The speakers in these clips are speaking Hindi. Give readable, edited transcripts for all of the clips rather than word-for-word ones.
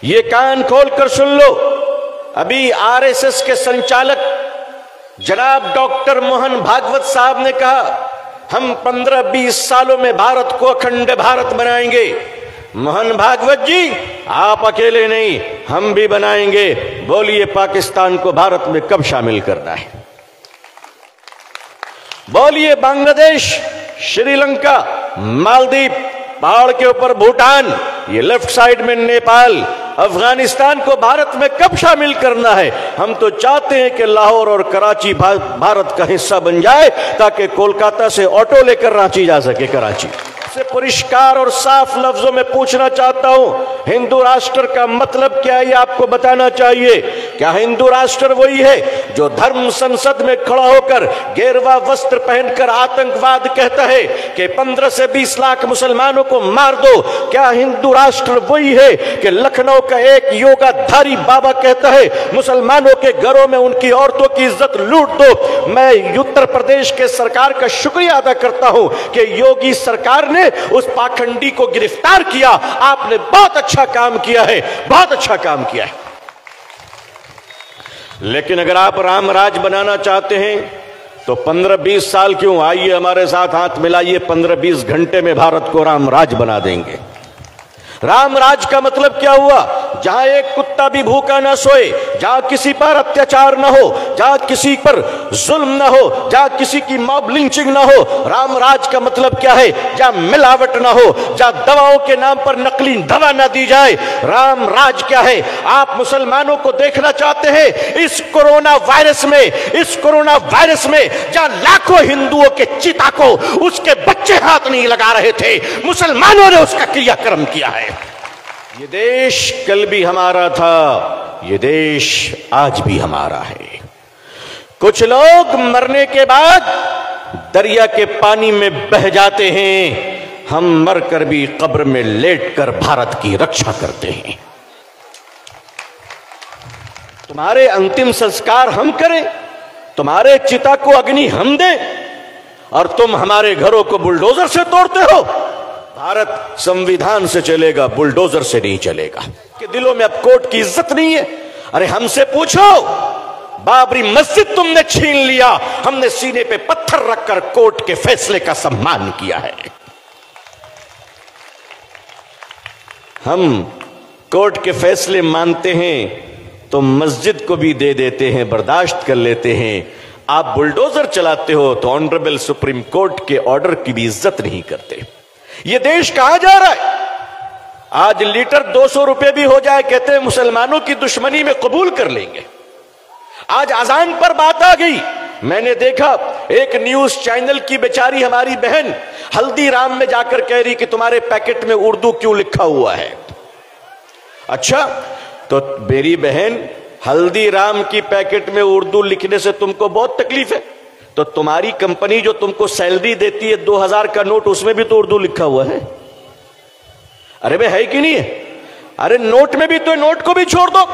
ये कान खोलकर सुन लो, अभी आरएसएस के संचालक जनाब डॉक्टर मोहन भागवत साहब ने कहा हम 15-20 सालों में भारत को अखंड भारत बनाएंगे। मोहन भागवत जी, आप अकेले नहीं, हम भी बनाएंगे। बोलिए पाकिस्तान को भारत में कब शामिल करना है? बोलिए बांग्लादेश, श्रीलंका, मालदीव, पहाड़ के ऊपर भूटान, ये लेफ्ट साइड में नेपाल, अफगानिस्तान को भारत में कब शामिल करना है? हम तो चाहते हैं कि लाहौर और कराची भारत का हिस्सा बन जाए ताकि कोलकाता से ऑटो लेकर रांची जा सके। कराची से परिष्कार और साफ लफ्जों में पूछना चाहता हूं, हिंदू राष्ट्र का मतलब क्या है? आपको बताना चाहिए। क्या हिंदू राष्ट्र वही है जो धर्म संसद में खड़ा होकर गेरुआ वस्त्र पहनकर आतंकवाद कहता है कि 15 से 20 लाख मुसलमानों को मार दो? क्या हिंदू राष्ट्र वही है कि लखनऊ का एक योगाधारी बाबा कहता है मुसलमानों के घरों में उनकी औरतों की इज्जत लूट दो? मैं उत्तर प्रदेश के सरकार का शुक्रिया अदा करता हूं कि योगी सरकार ने उस पाखंडी को गिरफ्तार किया। आपने बहुत अच्छा काम किया है, बहुत अच्छा काम किया है। लेकिन अगर आप राम राज बनाना चाहते हैं तो 15-20 साल क्यों? आइए हमारे साथ हाथ मिलाइए, 15-20 घंटे में भारत को राम राज बना देंगे। राम राज का मतलब क्या हुआ? जहां एक कुत्ता भी भूखा ना सोए, जहां किसी पर अत्याचार ना हो, जहां किसी पर जुल्म ना हो, जहां किसी की मॉब लिंचिंग ना हो। राम राज का मतलब क्या है? जहां मिलावट ना हो, जहां दवाओं के नाम पर नकली दवा ना दी जाए। राम राज क्या है? आप मुसलमानों को देखना चाहते हैं इस कोरोना वायरस में, इस कोरोना वायरस में जहां लाखों हिंदुओं के चिता को उसके बच्चे हाथ नहीं लगा रहे थे, मुसलमानों ने उसका क्रियाक्रम किया है। ये देश कल भी हमारा था, ये देश आज भी हमारा है। कुछ लोग मरने के बाद दरिया के पानी में बह जाते हैं, हम मरकर भी कब्र में लेटकर भारत की रक्षा करते हैं। तुम्हारे अंतिम संस्कार हम करें, तुम्हारे चिता को अग्नि हम दें और तुम हमारे घरों को बुलडोजर से तोड़ते हो। भारत संविधान से चलेगा, बुलडोजर से नहीं चलेगा। कि दिलों में अब कोर्ट की इज्जत नहीं है। अरे हमसे पूछो, बाबरी मस्जिद तुमने छीन लिया, हमने सीने पे पत्थर रखकर कोर्ट के फैसले का सम्मान किया है। हम कोर्ट के फैसले मानते हैं तो मस्जिद को भी दे देते हैं, बर्दाश्त कर लेते हैं। आप बुलडोजर चलाते हो तो ऑनरेबल सुप्रीम कोर्ट के ऑर्डर की भी इज्जत नहीं करते। ये देश कहां जा रहा है? आज लीटर 200 रुपए भी हो जाए, कहते हैं मुसलमानों की दुश्मनी में कबूल कर लेंगे। आज अजान पर बात आ गई। मैंने देखा एक न्यूज चैनल की बेचारी हमारी बहन हल्दीराम में जाकर कह रही कि तुम्हारे पैकेट में उर्दू क्यों लिखा हुआ है। अच्छा, तो मेरी बहन, हल्दीराम की पैकेट में उर्दू लिखने से तुमको बहुत तकलीफ है, तो तुम्हारी कंपनी जो तुमको सैलरी देती है 2000 का नोट, उसमें भी तो उर्दू लिखा हुआ है। अरे भाई, है कि नहीं है? अरे नोट में भी तो, नोट को भी छोड़ दो।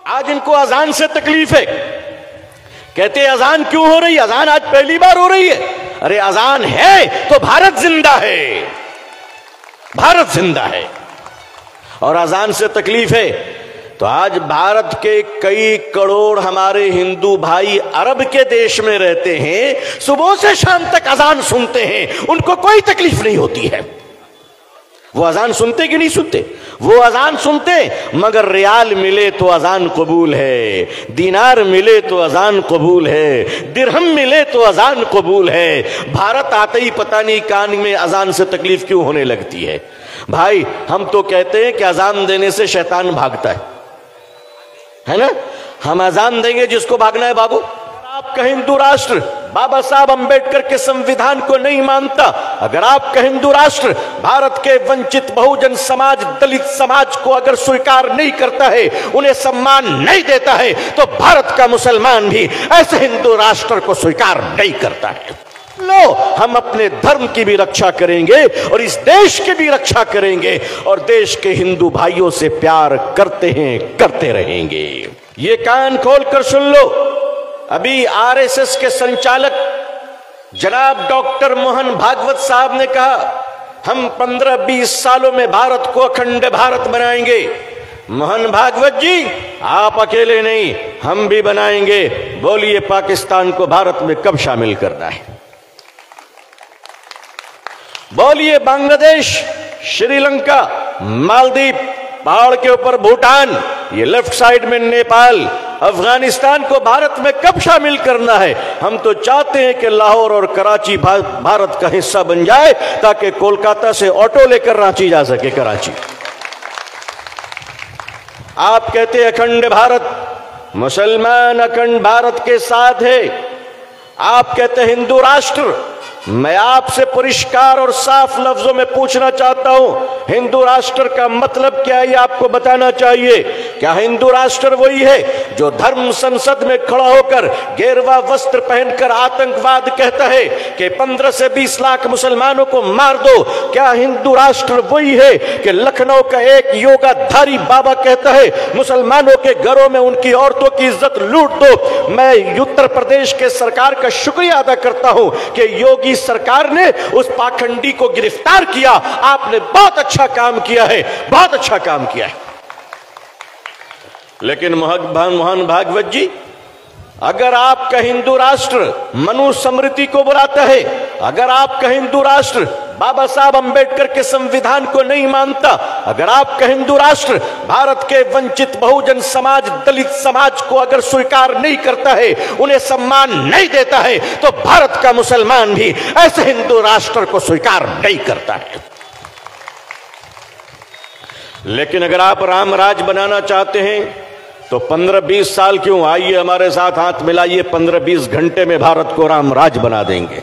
आज इनको अजान से तकलीफ है, कहते हैं अजान क्यों हो रही है? अजान आज पहली बार हो रही है। अरे अजान है तो भारत जिंदा है, भारत जिंदा है। और अजान से तकलीफ है तो आज भारत के कई करोड़ हमारे हिंदू भाई अरब के देश में रहते हैं, सुबह से शाम तक अजान सुनते हैं, उनको कोई तकलीफ नहीं होती है। वो अजान सुनते कि नहीं सुनते? वो अजान सुनते, मगर रियाल मिले तो अजान कबूल है, दिनार मिले तो अजान कबूल है, दिरहम मिले तो अजान कबूल है। भारत आते ही पता नहीं कान में अजान से तकलीफ क्यों होने लगती है। भाई, हम तो कहते हैं कि अजान देने से शैतान भागता है ना? हम अजान देंगे, जिसको भागना है भागो। आपका हिंदू राष्ट्र बाबा साहब अंबेडकर के संविधान को नहीं मानता, अगर आपका हिंदू राष्ट्र भारत के वंचित बहुजन समाज, दलित समाज को अगर स्वीकार नहीं करता है, उन्हें सम्मान नहीं देता है, तो भारत का मुसलमान भी ऐसे हिंदू राष्ट्र को स्वीकार नहीं करता है। लो, हम अपने धर्म की भी रक्षा करेंगे और इस देश की भी रक्षा करेंगे और देश के हिंदू भाइयों से प्यार करते हैं, करते रहेंगे। ये कान खोलकर सुन लो, अभी आरएसएस के संचालक जनाब डॉक्टर मोहन भागवत साहब ने कहा हम 15-20 सालों में भारत को अखंड भारत बनाएंगे। मोहन भागवत जी, आप अकेले नहीं, हम भी बनाएंगे। बोलिए पाकिस्तान को भारत में कब शामिल करना है? बोलिए बांग्लादेश, श्रीलंका, मालदीव, पहाड़ के ऊपर भूटान, ये लेफ्ट साइड में नेपाल, अफगानिस्तान को भारत में कब शामिल करना है? हम तो चाहते हैं कि लाहौर और कराची भारत का हिस्सा बन जाए, ताकि कोलकाता से ऑटो लेकर रांची जा सके, कराची। आप कहते हैं अखंड भारत, मुसलमान अखंड भारत के साथ है। आप कहते हैं हिंदू राष्ट्र। मैं आपसे परिष्कार और साफ लफ्जों में पूछना चाहता हूं, हिंदू राष्ट्र का मतलब क्या है, आपको बताना चाहिए। क्या हिंदू राष्ट्र वही है जो धर्म संसद में खड़ा होकर गेरुआ वस्त्र पहनकर आतंकवाद कहता है कि 15 से 20 लाख मुसलमानों को मार दो? क्या हिंदू राष्ट्र वही है कि लखनऊ का एक योगाधारी बाबा कहता है मुसलमानों के घरों में उनकी औरतों की इज्जत लूट दो? मैं उत्तर प्रदेश के सरकार का शुक्रिया अदा करता हूं कि योगी सरकार ने उस पाखंडी को गिरफ्तार किया। आपने बहुत अच्छा काम किया है, बहुत अच्छा काम किया है। लेकिन मोहन भागवत जी, अगर आपका हिंदू राष्ट्र मनुस्मृति को बुलाता है, अगर आपका हिंदू राष्ट्र बाबा साहब अंबेडकर के संविधान को नहीं मानता, अगर आपका हिंदू राष्ट्र भारत के वंचित बहुजन समाज, दलित समाज को अगर स्वीकार नहीं करता है, उन्हें सम्मान नहीं देता है, तो भारत का मुसलमान भी ऐसे हिंदू राष्ट्र को स्वीकार नहीं करता है। लेकिन अगर आप राम राज बनाना चाहते हैं तो 15-20 साल क्यों, आइए हमारे साथ हाथ मिलाइए, 15-20 घंटे में भारत को राम राज बना देंगे।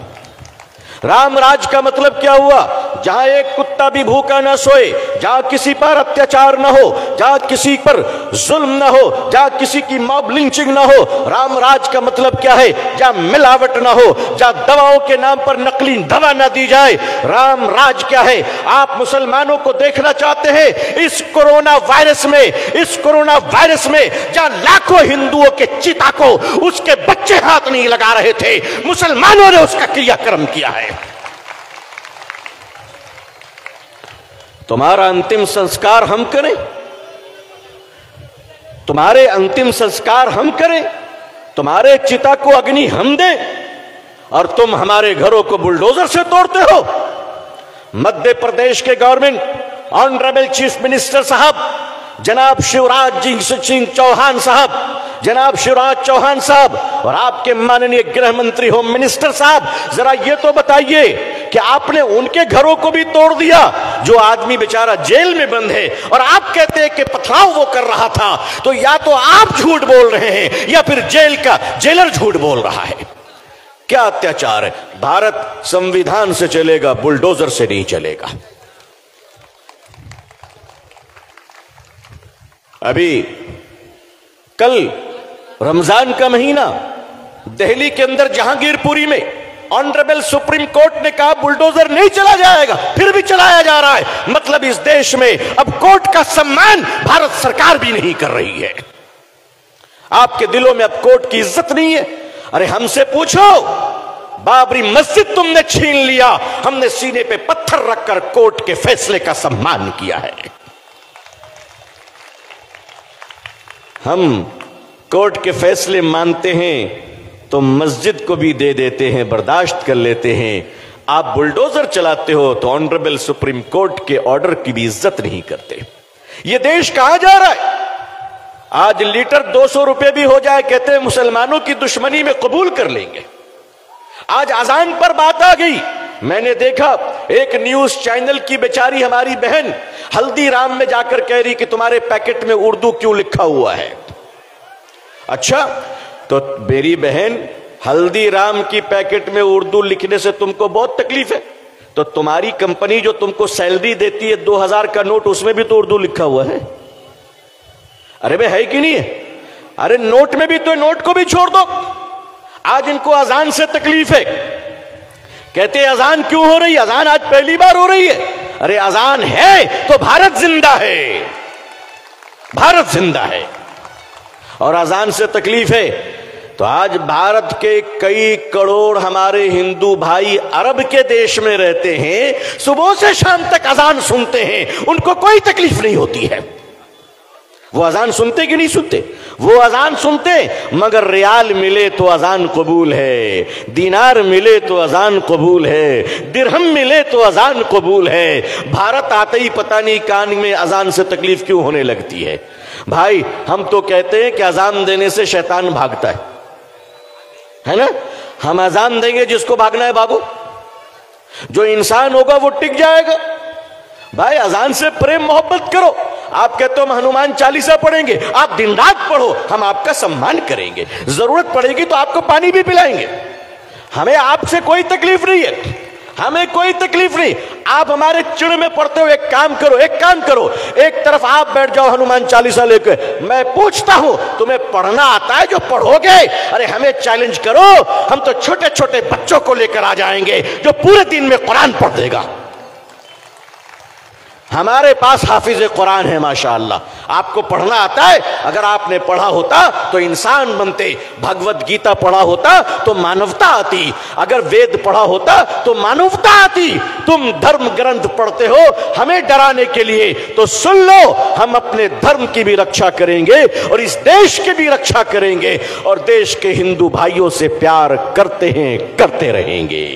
राम राज का मतलब क्या हुआ? जहां एक कुत्ता भी भूखा ना सोए, जहां किसी पर अत्याचार ना हो, जहां किसी पर जुल्म ना हो, जहां किसी की मॉब लिंचिंग ना हो। राम राज का मतलब क्या है? जहां मिलावट ना हो, जहां दवाओं के नाम पर नकली दवा ना दी जाए। राम राज क्या है? आप मुसलमानों को देखना चाहते हैं इस कोरोना वायरस में, इस कोरोना वायरस में जहां लाखों हिंदुओं के चिता को उसके बच्चे हाथ नहीं लगा रहे थे, मुसलमानों ने उसका क्रियाक्रम किया है। तुम्हारा अंतिम संस्कार हम करें, तुम्हारे अंतिम संस्कार हम करें, तुम्हारे चिता को अग्नि हम दें, और तुम हमारे घरों को बुलडोजर से तोड़ते हो। मध्य प्रदेश के गवर्नमेंट, ऑनरेबल चीफ मिनिस्टर साहब जनाब शिवराज सिंह चौहान साहब, जनाब शिवराज चौहान साहब, और आपके माननीय गृह मंत्री होम मिनिस्टर साहब, जरा ये तो बताइए कि आपने उनके घरों को भी तोड़ दिया जो आदमी बेचारा जेल में बंद है, और आप कहते हैं कि पथराव वो कर रहा था। तो या तो आप झूठ बोल रहे हैं या फिर जेल का जेलर झूठ बोल रहा है। क्या अत्याचार है? भारत संविधान से चलेगा, बुलडोजर से नहीं चलेगा। अभी कल रमजान का महीना, दिल्ली के अंदर जहांगीरपुरी में ऑनरेबल सुप्रीम कोर्ट ने कहा बुलडोजर नहीं चला जाएगा, फिर भी चलाया जा रहा है। मतलब इस देश में अब कोर्ट का सम्मान भारत सरकार भी नहीं कर रही है। आपके दिलों में अब कोर्ट की इज्जत नहीं है। अरे हमसे पूछो, बाबरी मस्जिद तुमने छीन लिया, हमने सीने पे पत्थर रखकर कोर्ट के फैसले का सम्मान किया है। हम कोर्ट के फैसले मानते हैं तो मस्जिद को भी दे देते हैं, बर्दाश्त कर लेते हैं। आप बुलडोजर चलाते हो तो ऑनरेबल सुप्रीम कोर्ट के ऑर्डर की भी इज्जत नहीं करते। यह देश कहां जा रहा है? आज लीटर 200 रुपए भी हो जाए, कहते हैं मुसलमानों की दुश्मनी में कबूल कर लेंगे। आज अजान पर बात आ गई। मैंने देखा एक न्यूज चैनल की बेचारी हमारी बहन हल्दीराम में जाकर कह रही कि तुम्हारे पैकेट में उर्दू क्यों लिखा हुआ है। अच्छा, तो मेरी बहन, हल्दीराम की पैकेट में उर्दू लिखने से तुमको बहुत तकलीफ है, तो तुम्हारी कंपनी जो तुमको सैलरी देती है 2000 का नोट, उसमें भी तो उर्दू लिखा हुआ है। अरे भाई है कि नहीं है? अरे नोट में भी तो, नोट को भी छोड़ दो। आज इनको अजान से तकलीफ है, कहते हैं अजान क्यों हो रही है? अजान आज पहली बार हो रही है। अरे अजान है तो भारत जिंदा है, भारत जिंदा है। और अजान से तकलीफ है तो आज भारत के कई करोड़ हमारे हिंदू भाई अरब के देश में रहते हैं, सुबह से शाम तक अजान सुनते हैं, उनको कोई तकलीफ नहीं होती है। वो अजान सुनते कि नहीं सुनते? वो अजान सुनते, मगर रियाल मिले तो अजान कबूल है, दीनार मिले तो अजान कबूल है, दिरहम मिले तो अजान कबूल है। भारत आते ही पता नहीं कान में अजान से तकलीफ क्यों होने लगती है। भाई हम तो कहते हैं कि अजान देने से शैतान भागता है ना? हम अजान देंगे जिसको भागना है बाबू, जो इंसान होगा वो टिक जाएगा। भाई अजान से प्रेम मोहब्बत करो। आप कहते हो हम हनुमान चालीसा पढ़ेंगे, आप दिन रात पढ़ो, हम आपका सम्मान करेंगे, जरूरत पड़ेगी तो आपको पानी भी पिलाएंगे। हमें आपसे कोई तकलीफ नहीं है, हमें कोई तकलीफ नहीं। आप हमारे चिड़ में पढ़ते हो, एक काम करो, एक तरफ आप बैठ जाओ हनुमान चालीसा लेकर, मैं पूछता हूं तुम्हें पढ़ना आता है जो पढ़ोगे? अरे हमें चैलेंज करो, हम तो छोटे छोटे बच्चों को लेकर आ जाएंगे जो पूरे दिन में कुरान पढ़ देगा। हमारे पास हाफिज कुरान है माशाअल्लाह। आपको पढ़ना आता है? अगर आपने पढ़ा होता तो इंसान बनते, भगवत गीता पढ़ा होता तो मानवता आती, अगर वेद पढ़ा होता तो मानवता आती। तुम धर्म ग्रंथ पढ़ते हो हमें डराने के लिए, तो सुन लो, हम अपने धर्म की भी रक्षा करेंगे और इस देश की भी रक्षा करेंगे और देश के हिंदू भाइयों से प्यार करते हैं, करते रहेंगे।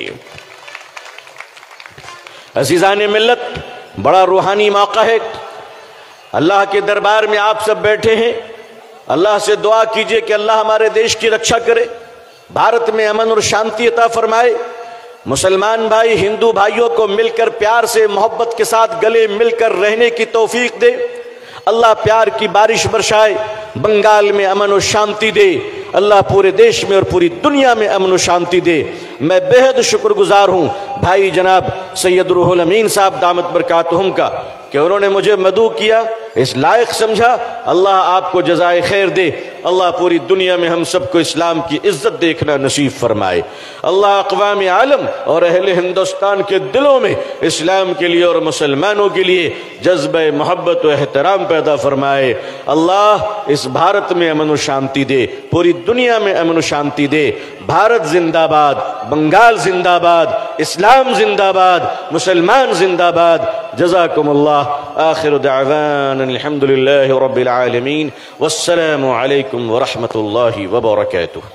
अजीजान मिल्लत, बड़ा रूहानी मौका है। अल्लाह के दरबार में आप सब बैठे हैं। अल्लाह से दुआ कीजिए कि अल्लाह हमारे देश की रक्षा करे, भारत में अमन और शांति अता फरमाए। मुसलमान भाई हिंदू भाइयों को मिलकर प्यार से मोहब्बत के साथ गले मिलकर रहने की तौफीक दे। अल्लाह प्यार की बारिश बरसाए, बंगाल में अमन और शांति दे। अल्लाह पूरे देश में और पूरी दुनिया में अमन और शांति दे। मैं बेहद शुक्रगुजार हूँ भाई जनाब सैयद रूहुल अमीन साहब दामत बरकातुहुम का कि उन्होंने मुझे मदऊ किया, इस लायक समझा। अल्लाह आपको जज़ाए खैर दे। अल्लाह पूरी दुनिया में हम सबको इस्लाम की इज्जत देखना नसीब फरमाए। अल्लाह अक़वाम आलम और अहले हिंदुस्तान के दिलों में इस्लाम के लिए और मुसलमानों के लिए जज्बे मोहब्बत व एहतराम पैदा फरमाए। अल्लाह इस भारत में अमन व शांति दे, पूरी दुनिया में अमन व शांति दे। भारत जिंदाबाद, बंगाल जिंदाबाद, इस्लाम जिंदाबाद, मुसलमान जिंदाबाद। जज़ाकुमुल्लाह। आखिर दावाना अल्हम्दुलिल्लाहि रब्बिल आलमीन। वस्सलामु अलैकुम व रहमतुल्लाहि व बरकातुहू।